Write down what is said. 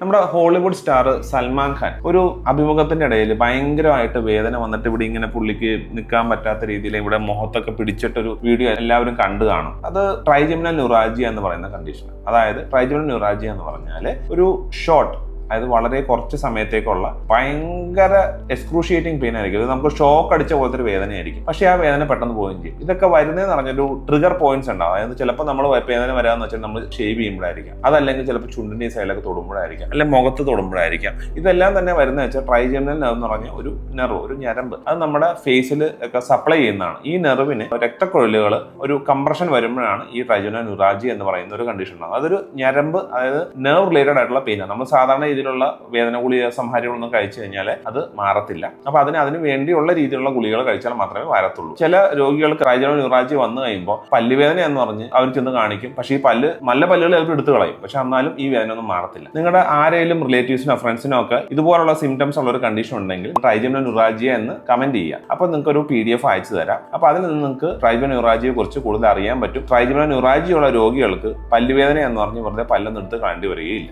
നമ്മുടെ Hollywood star Salman Khan ഒരു അഭിമുഖത്തിന്റെ ഇടയിൽ ഭയങ്കരമായിട്ട് വേദന വന്നിട്ട് ഇവിടെ ഇങ്ങനെ പുള്ളിക്ക് നിൽക്കാൻ പറ്റാത്ത രീതിയിൽ ഇവിടെ മുഖത്തൊക്കെ പിടിച്ചിട്ടൊരു വീഡിയോ എല്ലാവരും കണ്ടു കാണും. അത് ട്രൈജെമിനൽ ന്യൂറാൾജിയ എന്ന് പറയുന്ന കണ്ടീഷൻ. അതായത് ട്രൈജെമിനൽ ന്യൂറാൾജിയ എന്ന് പറഞ്ഞാൽ ഒരു ഷോർട്ട്, അതായത് വളരെ കുറച്ച് സമയത്തേക്കുള്ള ഭയങ്കര എക്സ്ക്രൂഷിയേറ്റിംഗ് പെയിൻ ആയിരിക്കും. ഇത് നമുക്ക് ഷോക്ക് അടിച്ച പോലത്തെ ഒരു വേദനയായിരിക്കും. പക്ഷേ ആ വേദന പെട്ടെന്ന് പോവുകയും ചെയ്യും. ഇതൊക്കെ വരുന്നതെന്ന് പറഞ്ഞൊരു ട്രിഗർ പോയിന്റ്സ് ഉണ്ടാവും. അതായത് ചിലപ്പോൾ നമ്മൾ വേദന വരാമെന്ന് വെച്ചാൽ നമ്മൾ ഷേവ് ചെയ്യുമ്പോഴായിരിക്കാം, അതല്ലെങ്കിൽ ചിലപ്പോൾ ചുണ്ടിന്റെ സൈഡിലൊക്കെ തൊടുമ്പോഴായിരിക്കാം, അല്ലെങ്കിൽ മുഖത്ത് തൊടുമ്പോഴായിരിക്കാം. ഇതെല്ലാം തന്നെ വരുന്നത് വെച്ചാൽ ട്രൈജെമിനൽ നെർവ് എന്ന് പറഞ്ഞ ഒരു നെർവ്, ഒരു ഞരമ്പ്, അത് നമ്മുടെ ഫേസിൽ ഒക്കെ സപ്ലൈ ചെയ്യുന്നതാണ്. ഈ നെർവിന് രക്തക്കുഴലുകൾ ഒരു കംപ്രഷൻ വരുമ്പോഴാണ് ഈ ട്രൈജെമിനൽ ന്യൂറാൾജിയ എന്ന് പറയുന്ന ഒരു കണ്ടീഷൻ ഉണ്ടാകും. അതൊരു ഞരമ്പ്, അതായത് നെർവ് റിലേറ്റഡ് ആയിട്ടുള്ള പെയിനാണ്. നമ്മൾ സാധാരണ ഇതിലുള്ള വേദന ഗുളിക സംഹാരികളൊന്നും കഴിച്ചു കഴിഞ്ഞാൽ അത് മാറത്തില്ല. അപ്പൊ അതിന് വേണ്ടിയുള്ള രീതിയിലുള്ള ഗുളികൾ കഴിച്ചാൽ മാത്രമേ മാറത്തുള്ളൂ. ചില രോഗികൾക്ക് ട്രൈജെമിനൽ ന്യൂറാൾജിയ വന്നു കഴിയുമ്പോൾ പല്ലുവേദന എന്ന് പറഞ്ഞ് അവർ ചെന്ന് കാണിക്കും. പക്ഷേ ഈ നല്ല പല്ലുകൾ ചിലപ്പോൾ എടുത്തു കളയും. പക്ഷെ എന്നാലും ഈ വേദന ഒന്നും മാറത്തില്ല. നിങ്ങളുടെ ആരെങ്കിലും റിലേറ്റീവ്സിനോ ഫ്രണ്ട്സിനോ ഒക്കെ ഇതുപോലുള്ള സിംറ്റംസ് ഉള്ള ഒരു കണ്ടീഷൻ ഉണ്ടെങ്കിൽ ട്രൈജെമിനൽ ന്യൂറാൾജിയ എന്ന് കമന്റ് ചെയ്യുക. അപ്പൊ നിങ്ങൾക്ക് ഒരു PDF അയച്ചു തരാം. അപ്പൊ അതിൽ നിന്ന് നിങ്ങൾക്ക് ട്രൈജെമിനൽ ന്യൂറാൾജിയെ കുറിച്ച് കൂടുതൽ അറിയാൻ പറ്റും. ട്രൈജെമിനൽ ന്യൂറാൾജിയ ഉള്ള രോഗികൾക്ക് പല്ലുവേദന എന്ന് പറഞ്ഞ് വെറുതെ പല്ലൊന്നും എടുത്ത് കളയേണ്ടി വരികയില്ല.